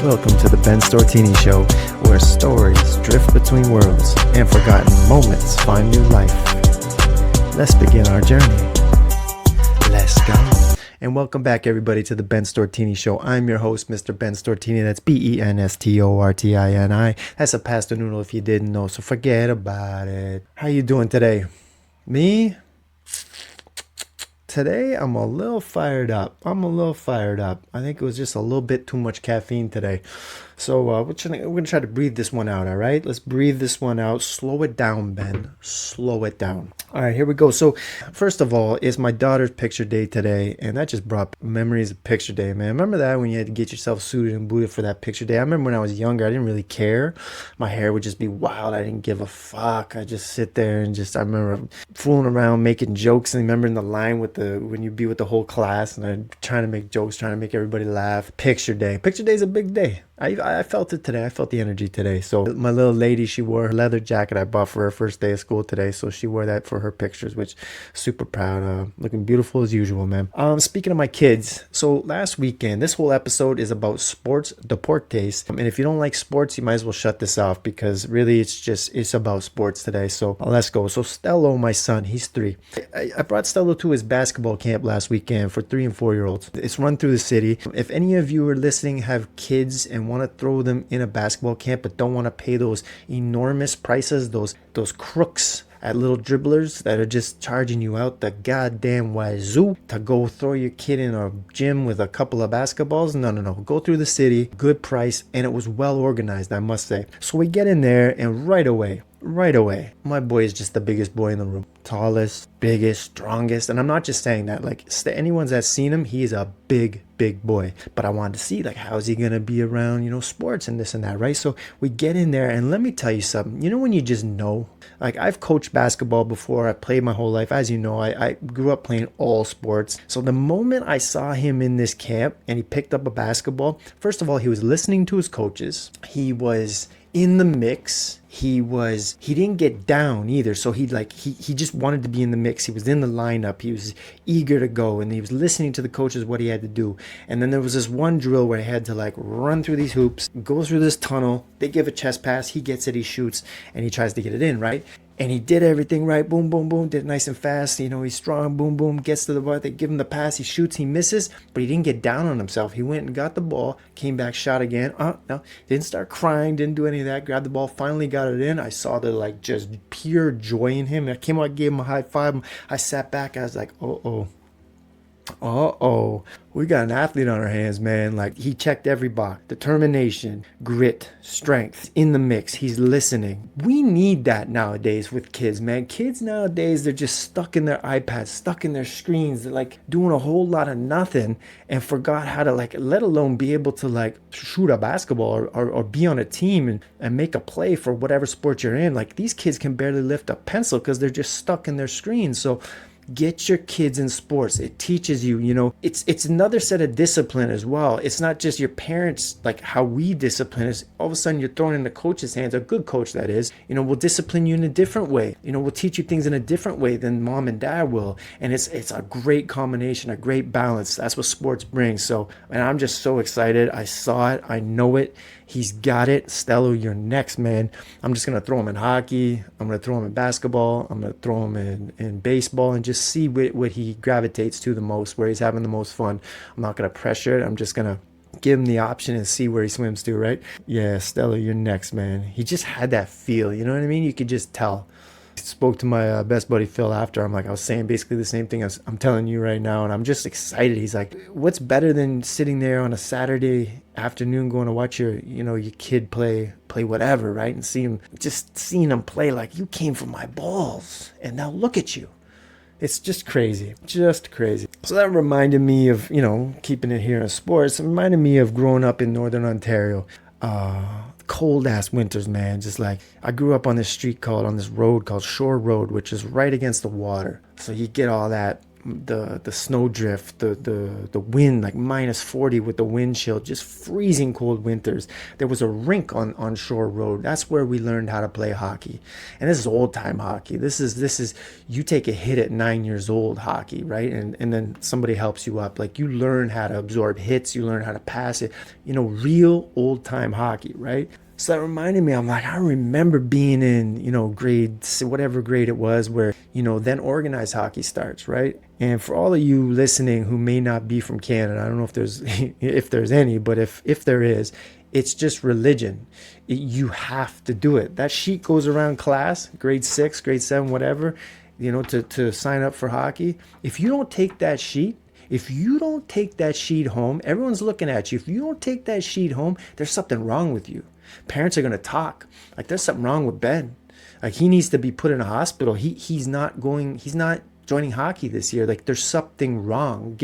Welcome to the Ben Stortini Show, where stories drift between worlds and forgotten moments find new life. Let's begin our journey. Let's go. And welcome back, everybody, to the Ben Stortini Show. I'm your host, Mr. Ben Stortini. That's BenStortini. That's a pasta noodle if you didn't know, so forget about it. How you doing today? Me? Today, I'm a little fired up. I think it was just a little bit too much caffeine today. So we're going to try to breathe this one out, all right? Let's breathe this one out. Slow it down, Ben. Slow it down. All right, here we go. So first of all, it's my daughter's picture day today, and that just brought memories of picture day, man. Remember that when you had to get yourself suited and booted for that picture day? I remember when I was younger, I didn't really care. My hair would just be wild. I didn't give a fuck. I just sit there and I remember fooling around, making jokes, and remember in the line when you'd be with the whole class, and I'm trying to make jokes, trying to make everybody laugh. Picture day. Picture day is a big day. I felt it today. I felt the energy today. So my little lady, she wore her leather jacket I bought for her first day of school today. So she wore that for her pictures, which super proud of. Looking beautiful as usual, man. Speaking of my kids, so last weekend, this whole episode is about sports, Deportes. And if you don't like sports, you might as well shut this off because really it's about sports today. So let's go. So Stelo, my son, he's 3. I brought Stelo to his basketball camp last weekend for 3 and 4-year-olds. It's run through the city. If any of you are listening have kids and want to throw them in a basketball camp but don't want to pay those enormous prices, those crooks at little dribblers that are just charging you out the goddamn wazoo to go throw your kid in a gym with a couple of basketballs, no. Go through the city, good price, and it was well organized, I must say. So we get in there, and right away, my boy is just the biggest boy in the room. Tallest, biggest, strongest. And I'm not just saying that. Like, anyone that's seen him, he is a big boy. But I wanted to see, like, how's he going to be around, sports and this and that, right? So we get in there, and let me tell you something. You know when you just know? Like, I've coached basketball before. I played my whole life. As you know, I grew up playing all sports. So the moment I saw him in this camp and he picked up a basketball, first of all, he was listening to his coaches. He was in the mix. He didn't get down either. So he just wanted to be in the mix. He was in the lineup. He was eager to go, and he was listening to the coaches what he had to do. And then there was this one drill where he had to run through these hoops, go through this tunnel. They give a chest pass. He gets it. He shoots, and he tries to get it in, right? And he did everything right. Boom, boom, boom. Did it nice and fast. He's strong. Boom, boom. Gets to the ball. They give him the pass. He shoots. He misses. But he didn't get down on himself. He went and got the ball. Came back. Shot again. No. Didn't start crying. Didn't do any of that. Grabbed the ball. Finally got it in. I saw the just pure joy in him. I came out, gave him a high five. I sat back. I was like, uh-oh. We got an athlete on our hands, man. Like, he checked every box. Determination, grit, strength, in the mix. He's listening. We need that nowadays with kids, man. Kids nowadays, they're just stuck in their iPads, stuck in their screens. They're doing a whole lot of nothing and forgot how to let alone be able to shoot a basketball or be on a team and make a play for whatever sport you're in. These kids can barely lift a pencil because they're just stuck in their screens. So get your kids in sports. It teaches you, it's another set of discipline as well. It's not just your parents, how we discipline is. All of a sudden you're thrown in the coach's hands, a good coach that is, will discipline you in a different way. We'll teach you things in a different way than mom and dad will. And it's a great combination, a great balance. That's what sports brings. So, and I'm just so excited. I saw it. I know it. He's got it. Stelo, you're next, man. I'm just going to throw him in hockey. I'm going to throw him in basketball. I'm going to throw him in baseball and just see what he gravitates to the most, where he's having the most fun. I'm not going to pressure it. I'm just going to give him the option and see where he swims to, right? Yeah, Stelo, you're next, man. He just had that feel. You know what I mean? You could just tell. Spoke to my best buddy Phil after. I was saying basically the same thing as I'm telling you right now, and I'm just excited. He's like, what's better than sitting there on a Saturday afternoon going to watch your kid play whatever, right? And seeing him play you came from my balls, and now look at you. It's just crazy. So that reminded me of, keeping it here in sports. It reminded me of growing up in Northern Ontario. Cold ass winters, man. I grew up on this road called Shore Road, which is right against the water. So you get all that the snowdrift, the wind, like -40 with the wind chill, just freezing cold winters. There was a rink on Shore Road. That's where we learned how to play hockey. And this is old time hockey. This is you take a hit at 9 years old hockey, right? And then somebody helps you up. Like you learn how to absorb hits, you learn how to pass it. Real old time hockey, right? So that reminded me, I'm like, I remember being in, grade, whatever grade it was, where, then organized hockey starts, right? And for all of you listening who may not be from Canada, I don't know if there's if there's any, but if there is, it's just religion. You have to do it. That sheet goes around class, grade 6, grade 7, whatever, to sign up for hockey. If you don't take that sheet, home, everyone's looking at you. If you don't take that sheet home, there's something wrong with you. Parents are going to talk. Like, there's something wrong with Ben. Like, he needs to be put in a hospital. He's not joining hockey this year. Like, there's something wrong.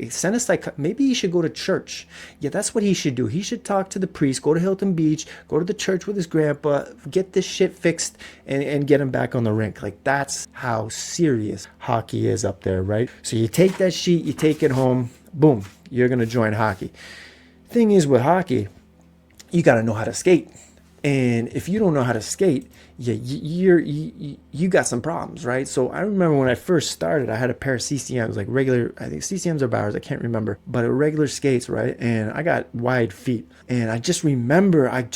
Send us, like, maybe he should go to church. Yeah, that's what he should do. He should talk to the priest, go to Hilton Beach, go to the church with his grandpa, get this shit fixed, and get him back on the rink. Like, that's how serious hockey is up there, right? So you take that sheet, you take it home, boom, you're going to join hockey. Thing is with hockey, you got to know how to skate. And if you don't know how to skate, you got some problems, right? So I remember when I first started, I had a pair of CCMs, like regular, I think CCMs or Bowers, I can't remember, but regular skates, right? And I got wide feet. And I just remember I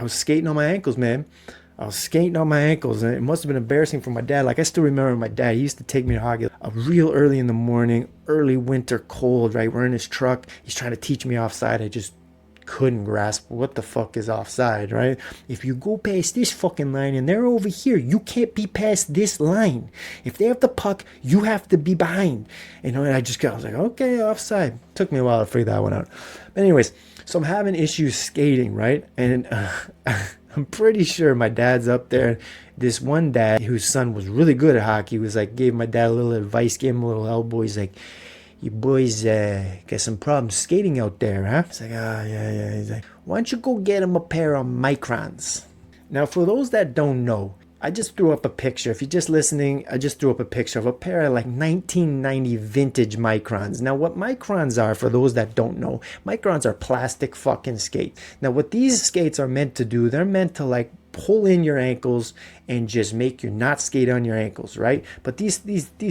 was skating on my ankles, man. I was skating on my ankles, and it must have been embarrassing for my dad. Like, I still remember my dad, he used to take me to hockey real early in the morning, early winter cold, right? We're in his truck. He's trying to teach me offside. I just couldn't grasp what the fuck is offside, right? If you go past this fucking line and they're over here, you can't be past this line. If they have the puck, you have to be behind. And I was like, okay, offside. Took me a while to figure that one out. But anyways, so I'm having issues skating, right? And I'm pretty sure my dad's up there. This one dad whose son was really good at hockey was like, gave my dad a little advice, gave him a little elbow. He's like, you boys got some problems skating out there, huh? It's like, yeah. He's like, why don't you go get him a pair of Microns? Now, for those that don't know, I just threw up a picture. If you're just listening, I just threw up a picture of a pair of like 1990 vintage Microns. Now, what Microns are, for those that don't know, Microns are plastic fucking skates. Now, what these skates are meant to do, they're meant to like pull in your ankles and just make you not skate on your ankles, right? But these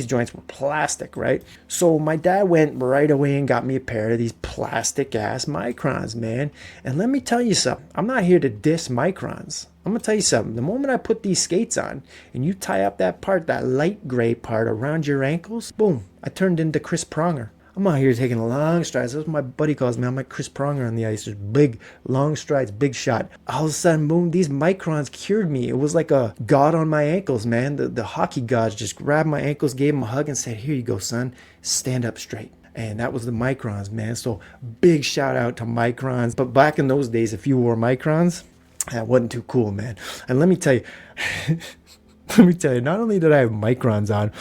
joints were plastic, right? So my dad went right away and got me a pair of these plastic ass Microns, man. And let me tell you something. I'm not here to diss Microns. I'm gonna tell you something. The moment I put these skates on and you tie up that part, that light gray part around your ankles, boom, I turned into Chris Pronger. I'm out here taking long strides. That's what my buddy calls me. I'm like Chris Pronger on the ice. Just big, long strides, big shot. All of a sudden, boom, these Microns cured me. It was like a god on my ankles, man. The hockey gods just grabbed my ankles, gave him a hug, and said, here you go, son. Stand up straight. And that was the Microns, man. So big shout out to Microns. But back in those days, if you wore Microns, that wasn't too cool, man. And let me tell you... not only did I have Microns on,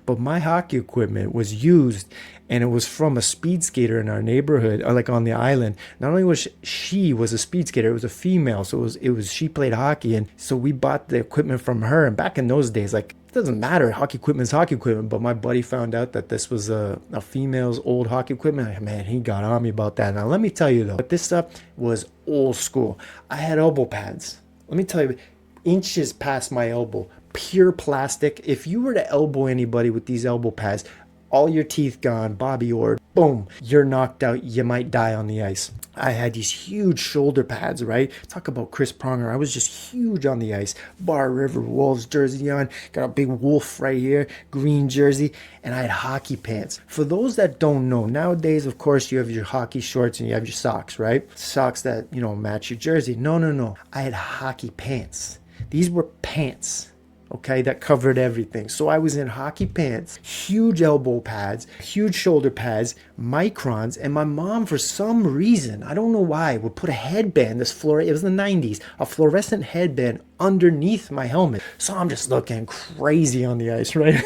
but my hockey equipment was used, and it was from a speed skater in our neighborhood, or like on the island. Not only was she was a speed skater, it was a female, so it was she played hockey, and so we bought the equipment from her. And back in those days, like, it doesn't matter, hockey equipment's hockey equipment. But my buddy found out that this was a female's old hockey equipment. Man, he got on me about that. Now let me tell you though, but this stuff was old school. I had elbow pads. Let me tell you, inches past my elbow. Pure plastic. If you were to elbow anybody with these elbow pads, all your teeth gone, Bobby Orr, boom, you're knocked out. You might die on the ice. I had these huge shoulder pads, right? Talk about Chris Pronger. I was just huge on the ice. Bar River Wolves jersey on. Got a big wolf right here, green jersey. And I had hockey pants. For those that don't know, nowadays, of course, you have your hockey shorts and you have your socks, right? Socks that, match your jersey. No. I had hockey pants. These were pants. Okay, that covered everything. So I was in hockey pants, huge elbow pads, huge shoulder pads, Microns, and my mom, for some reason, I don't know why, would put a headband, it was the 90s, a fluorescent headband underneath my helmet. So I'm just looking crazy on the ice, right?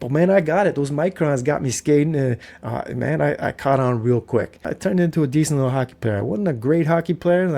But man, I got it. Those microns got me skating. Man, I caught on real quick. I turned into a decent little hockey player. I wasn't a great hockey player.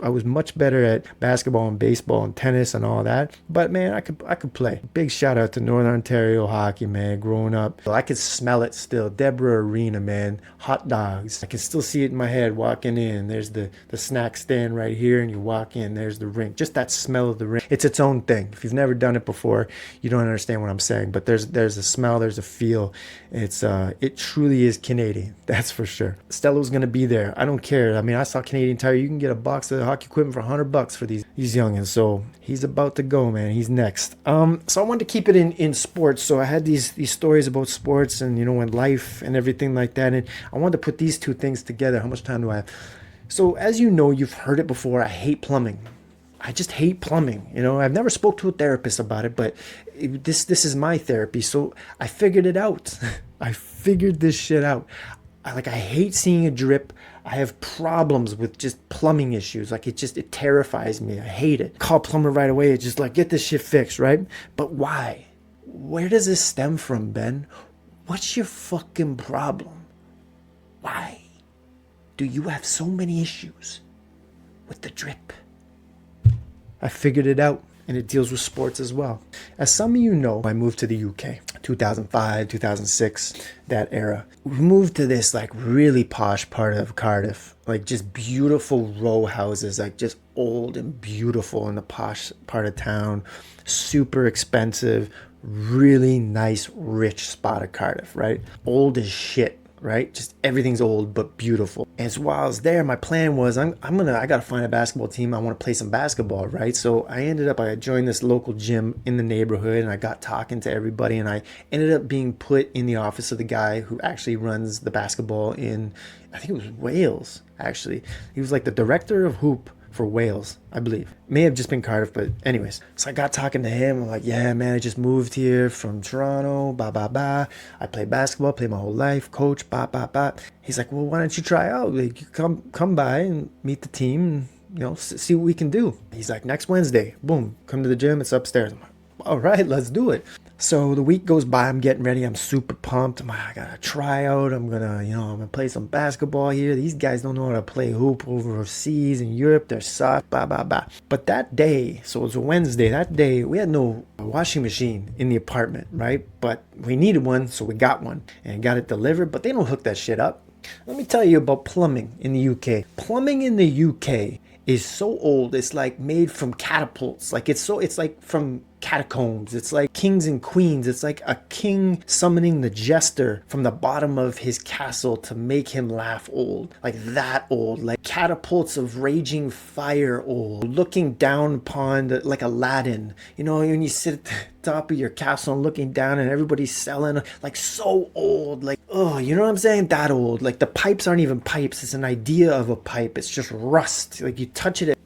I was much better at basketball and baseball and tennis and all that. But man, I could play. Big shout out to Northern Ontario hockey, man. Growing up, I could smell it still. Deborah Arena, man. Hot dogs. I can still see it in my head walking in. There's the snack stand right here, and you walk in. There's the rink. Just that smell of the rink. It's its own thing. If you've never done it before, you don't understand what I'm saying. But there's a smell. There's a feel. It truly is Canadian. That's for sure. Stelo's gonna be there. I don't care. I mean, I saw Canadian Tire. You can get a box of hockey equipment for $100 for these youngins. So he's about to go, man. He's next. So I wanted to keep it in sports. So I had these stories about sports and and life and everything like that. And I wanted to put these two things together. How much time do I have? So as you know, you've heard it before. I hate plumbing. I just hate plumbing. I've never spoke to a therapist about it, but this is my therapy. So I figured it out. I figured this shit out. I hate seeing a drip. I have problems with just plumbing issues. It terrifies me. I hate it. Call plumber right away. It's just get this shit fixed, right? But why? Where does this stem from, Ben? What's your fucking problem? Why do you have so many issues with the drip? I figured it out, and it deals with sports as well. As some of you know, I moved to the UK, 2005, 2006, that era. We moved to this really posh part of Cardiff, just beautiful row houses, just old and beautiful in the posh part of town, super expensive, really nice, rich spot of Cardiff, right? Old as shit. Right? Just everything's old but beautiful. And so while I was there, my plan was I gotta find a basketball team. I want to play some basketball, right? So I joined this local gym in the neighborhood, and I got talking to everybody, and I ended up being put in the office of the guy who actually runs the basketball in, I think it was Wales, actually. He was the director of hoop for Wales, I believe. May have just been Cardiff, but anyways. So I got talking to him. I'm like, yeah, man, I just moved here from Toronto, blah, blah, blah. I play basketball, played my whole life, coach, blah, blah, blah. He's like, well, why don't you try out? You come by and meet the team and, see what we can do. He's like, next Wednesday, boom, come to the gym. It's upstairs. I'm like, all right, let's do it. So the week goes by, I'm getting ready, I'm super pumped. I got a tryout, I'm gonna play some basketball here. These guys don't know how to play hoop overseas in Europe, they're soft, blah, blah, blah. But that day, so it was a Wednesday, that day, we had no washing machine in the apartment, right? But we needed one, so we got one and got it delivered, but they don't hook that shit up. Let me tell you about plumbing in the UK. Plumbing in the UK is so old, it's made from catapults. It's from catacombs. It's like kings and queens. It's like a king summoning the jester from the bottom of his castle to make him laugh old. That old. Catapults of raging fire old. Looking down upon like Aladdin. When you sit at the top of your castle and looking down and everybody's selling. So old. You know what I'm saying? That old. The pipes aren't even pipes. It's an idea of a pipe. It's just rust. You touch it,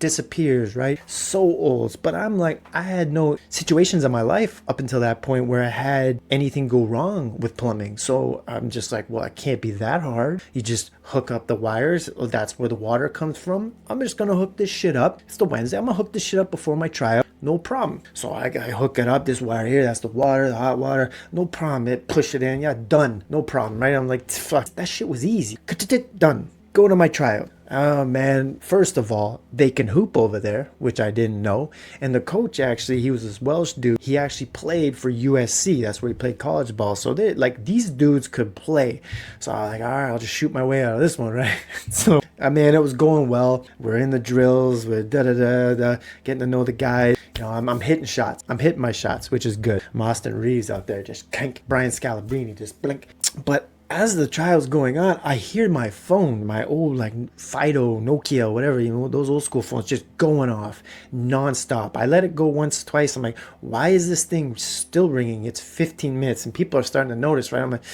disappears, right? So old. But I had no situations in my life up until that point where I had anything go wrong with plumbing. So I'm just well, it can't be that hard. You just hook up the wires. That's where the water comes from. I'm just gonna hook this shit up. It's the Wednesday. I'm gonna hook this shit up before my tryout. No problem. So I hook it up. This wire here, that's the water, the hot water. No problem. Push it in. Yeah, done. No problem, right? I'm fuck. That shit was easy. Done. Go to my tryout. Oh man, first of all, they can hoop over there, which I didn't know. And the coach actually, he was this Welsh dude. He actually played for USC. That's where he played college ball. So these dudes could play. So I was all right, I'll just shoot my way out of this one, right? So it was going well. We're in the drills, we're getting to know the guys. I'm hitting shots. I'm hitting my shots, which is good. I'm Austin Reeves out there, just clank. Brian Scalabrine, just blink. But as the trial's going on, I hear my phone, my old Fido, Nokia, whatever, those old school phones just going off nonstop. I let it go once, twice. I'm like, why is this thing still ringing? It's 15 minutes and people are starting to notice, right? I'm like,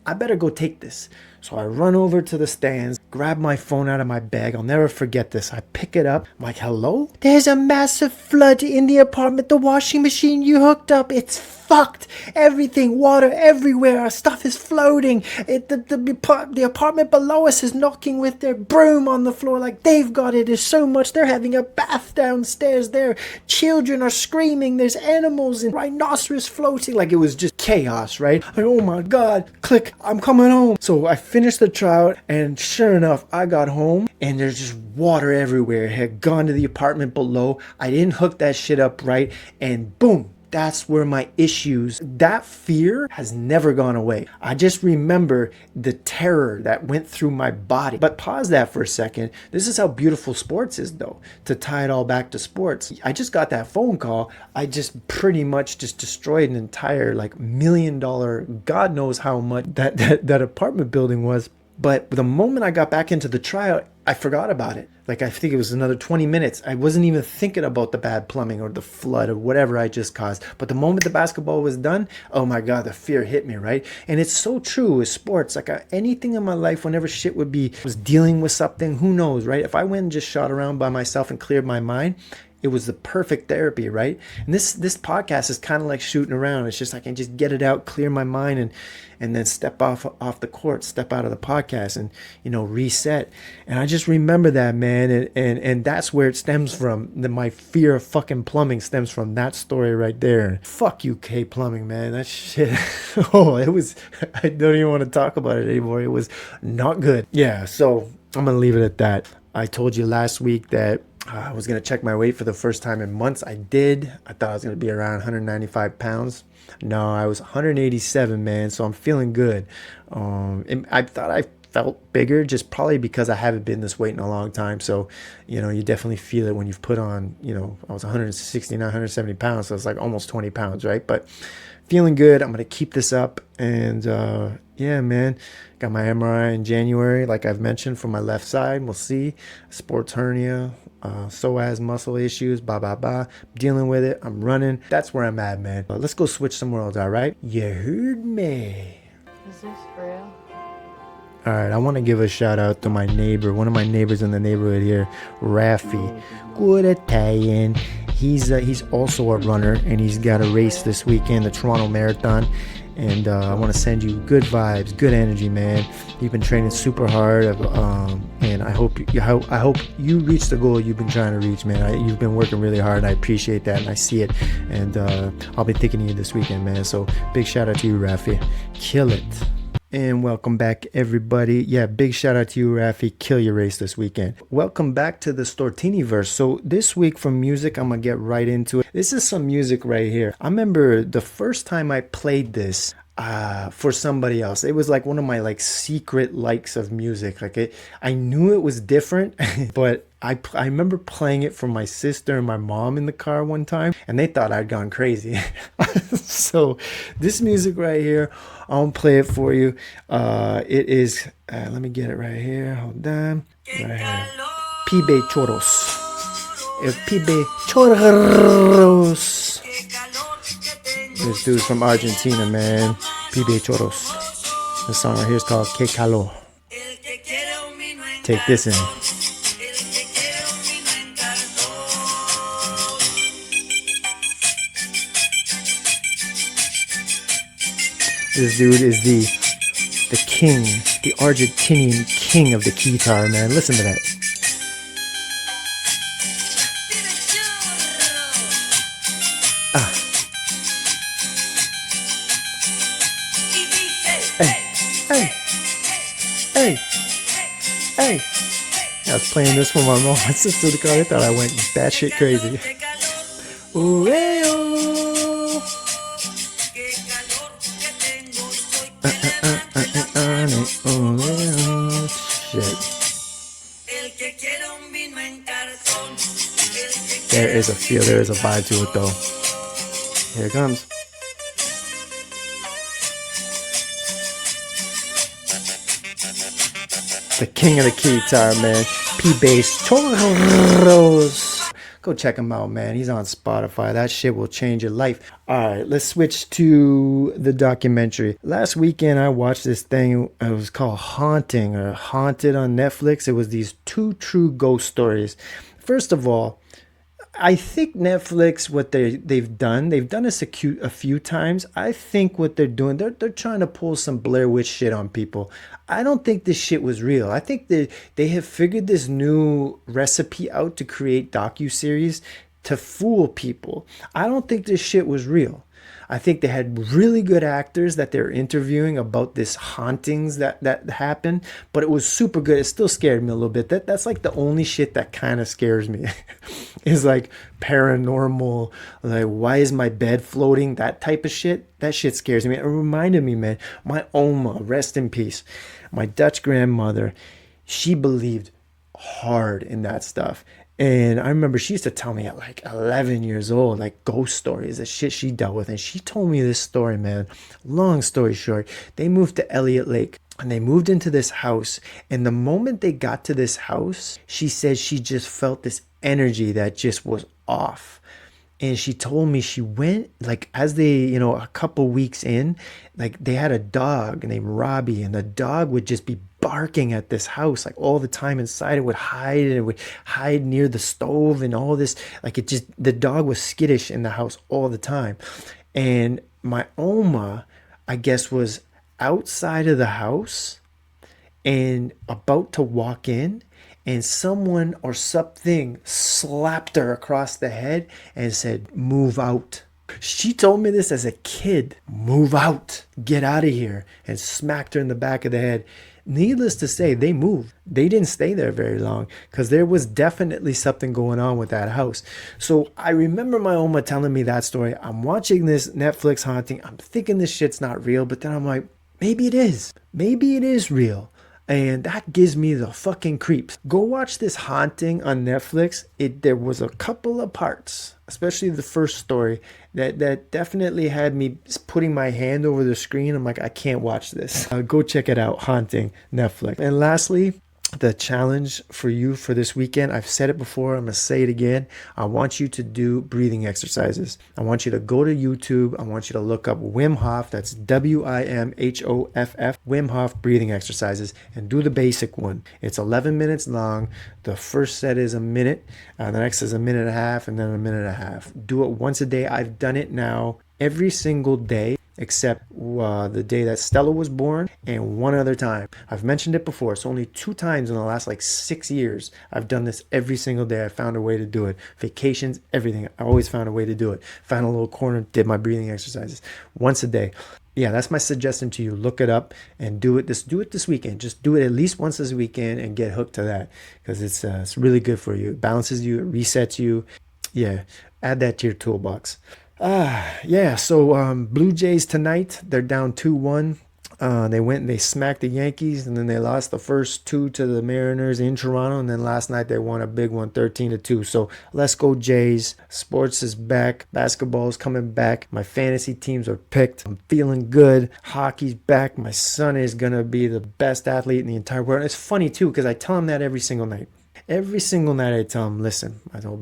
I better go take this. So I run over to the stands, grab my phone out of my bag. I'll never forget this. I pick it up. I'm like, hello? There's a massive flood in the apartment. The washing machine you hooked up, it's fucked. Everything, water everywhere. Our stuff is floating. The apartment below us is knocking with their broom on the floor like they've got it. There's so much. They're having a bath downstairs. Their children are screaming. There's animals and rhinoceros floating. Like, it was just chaos, right? Like, oh my God, click, I'm coming home. So I finished the trout, and sure enough, I got home and there's just water everywhere. It had gone to the apartment below. I didn't hook that shit up right, and boom. That's where my issues, that fear has never gone away. I just remember the terror that went through my body. But pause that for a second. This is how beautiful sports is, though. To tie it all back to sports. I just got that phone call. I just pretty much just destroyed an entire like $1 million, God knows how much that apartment building was. But the moment I got back into the trial, I forgot about it. Like, I think it was another 20 minutes. I wasn't even thinking about the bad plumbing or the flood or whatever I just caused. But the moment the basketball was done, oh my God, the fear hit me, right? And it's so true with sports. Like, anything in my life, whenever shit was dealing with something, who knows, right? If I went and just shot around by myself and cleared my mind, it was the perfect therapy, right? And this podcast is kind of like shooting around. It's just I can just get it out, clear my mind, and then step off the court, step out of the podcast, and reset. And I just remember that, man, and that's where it stems from. My fear of fucking plumbing stems from that story right there. Fuck UK plumbing, man. That shit. It was. I don't even want to talk about it anymore. It was not good. Yeah. So I'm gonna leave it at that. I told you last week that I was going to check my weight for the first time in months. I did. I thought I was going to be around 195 pounds. No, I was 187, man. So I'm feeling good. And I thought I felt bigger just probably because I haven't been this weight in a long time. So, you definitely feel it when you've put on, I was 169, 170 pounds. So it's like almost 20 pounds, right? But feeling good. I'm going to keep this up. And yeah, man, got my MRI in January, like I've mentioned, for my left side. We'll see. Sports hernia. Psoas muscle issues, dealing with it. I'm running. That's where I'm at, man. Let's go switch some worlds, all right? You heard me. Is this real? All right, I want to give a shout out to my neighbor, one of my neighbors in the neighborhood here, Rafi. Good Italian. He's also a runner, and he's got a race this weekend, the Toronto Marathon. And I want to send you good vibes, good energy, man. You've been training super hard, and I hope you reach the goal you've been trying to reach, man. You've been working really hard, and I appreciate that, and I see it. And I'll be thinking of you this weekend, man. So big shout out to you, Rafi. Kill it. And welcome back, everybody. Yeah, big shout out to you, Rafi. Kill your race this weekend. Welcome back to the Stortini verse. So this week from music, I'm going to get right into it. This is some music right here. I remember the first time I played this for somebody else. It was like one of my secret likes of music. I knew it was different, but I remember playing it for my sister and my mom in the car one time, and they thought I'd gone crazy. So this music right here, I'll play it for you. It is, let me get it right here. Hold on. Right here. Pibe Choros. El Pibe Choros. This dude's from Argentina, man. Pibe Choros. The song right here is called Que Calor. Take this in. This dude is the king, the Argentinian king of the guitar, man. Listen to that. Hey. I was playing this for my mom and sister in the car. They thought I went batshit crazy. Ooh, hey, oh. Shit. There is a feel, there is a vibe to it though. Here it comes. The king of the guitar, man. P-Bass Choros. Go check him out, man. He's on Spotify. That shit will change your life. All right, let's switch to the documentary. Last weekend, I watched this thing. It was called Haunting or Haunted on Netflix. It was these two true ghost stories. First of all, I think Netflix, what they've done this a few times. I think what they're doing, they're trying to pull some Blair Witch shit on people. I don't think this shit was real. I think they have figured this new recipe out to create docuseries to fool people. I don't think this shit was real. I think they had really good actors that they're interviewing about this hauntings that happened, but it was super good. It still scared me a little bit. That's like the only shit that kind of scares me is like paranormal, like why is my bed floating? That type of shit. That shit scares me. It reminded me, man, my Oma, rest in peace, my Dutch grandmother, she believed hard in that stuff. And I remember she used to tell me at like 11 years old, like ghost stories, the shit she dealt with. And she told me this story, man. Long story short, they moved to Elliott Lake and they moved into this house. And the moment they got to this house, she said she just felt this energy that just was off. And she told me she went, like, as they, a couple weeks in, like, they had a dog named Robbie, and the dog would just be barking at this house, like, all the time inside. It would hide, and it would hide near the stove and all this. Like, the dog was skittish in the house all the time. And my Oma, I guess, was outside of the house and about to walk in, and someone or something slapped her across the head and said, "Move out." She told me this as a kid. "Move out. Get out of here." And smacked her in the back of the head. Needless to say, they moved. They didn't stay there very long because there was definitely something going on with that house. So I remember my Oma telling me that story. I'm watching this Netflix haunting. I'm thinking this shit's not real, but then I'm like, maybe it is. Maybe it is real. And that gives me the fucking creeps. Go watch this haunting on Netflix. There was a couple of parts, especially the first story, that definitely had me putting my hand over the screen. I'm like, I can't watch this. Go check it out, Haunting, Netflix. And lastly, the challenge for you for this weekend, I've said it before, I'm going to say it again. I want you to do breathing exercises. I want you to go to YouTube. I want you to look up Wim Hof, that's Wimhoff, Wim Hof breathing exercises, and do the basic one. It's 11 minutes long. The first set is a minute, the next is a minute and a half, and then a minute and a half. Do it once a day. I've done it now every single day except the day that Stelo was born and one other time. I've mentioned it before. It's only 2 times in the last 6 years. I've done this every single day. I found a way to do it. Vacations, everything. I always found a way to do it. Found a little corner, did my breathing exercises once a day. Yeah, that's my suggestion to you. Look it up and do it this weekend. Just do it at least once this weekend and get hooked to that because it's really good for you. It balances you. It resets you. Yeah, add that to your toolbox. So Blue Jays tonight, they're down 2-1. They went and they smacked the Yankees, and then they lost the first 2 to the Mariners in Toronto, and then last night they won a big one, 13-2. So let's go Jays. Sports is back. Basketball is coming back. My fantasy teams are picked. I'm feeling good. Hockey's back. My son is going to be the best athlete in the entire world. It's funny, too, because I tell him that every single night. Every single night I tell him, listen, I don't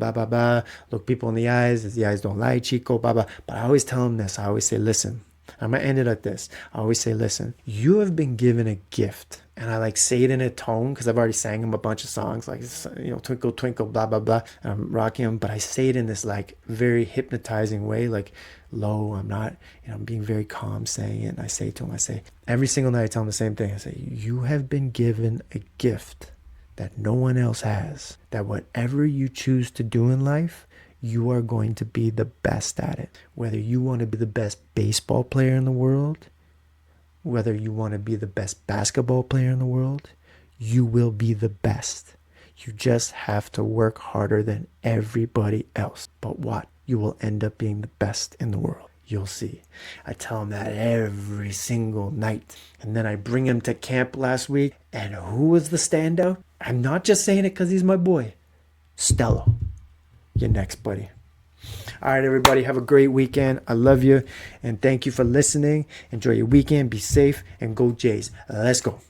look people in the eyes don't lie, chico, But I always tell him this. I always say, listen, I'm going to end it at this. I always say, listen, you have been given a gift. And I say it in a tone because I've already sang him a bunch of songs Twinkle, Twinkle, blah, blah, blah. I'm rocking him. But I say it in this very hypnotizing way, low. I'm not, I'm being very calm saying it. And I say to him, every single night I tell him the same thing. I say, you have been given a gift that no one else has, that whatever you choose to do in life, you are going to be the best at it. Whether you want to be the best baseball player in the world, whether you want to be the best basketball player in the world, you will be the best. You just have to work harder than everybody else. But what? You will end up being the best in the world. You'll see. I tell him that every single night. And then I bring him to camp last week. And who was the standout? I'm not just saying it because he's my boy. Stelo. You're next, buddy. All right, everybody. Have a great weekend. I love you. And thank you for listening. Enjoy your weekend. Be safe. And go Jays. Let's go.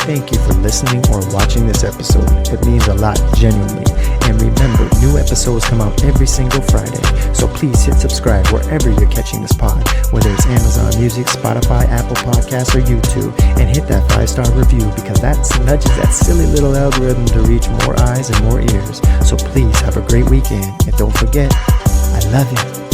Thank you for listening or watching this episode. It means a lot, genuinely. And remember, new episodes come out every single Friday. So please hit subscribe wherever you're catching this pod, whether it's Amazon Music, Spotify, Apple Podcasts, or YouTube. And hit that 5-star review, because that nudges that silly little algorithm to reach more eyes and more ears. So please have a great weekend. And don't forget, I love you.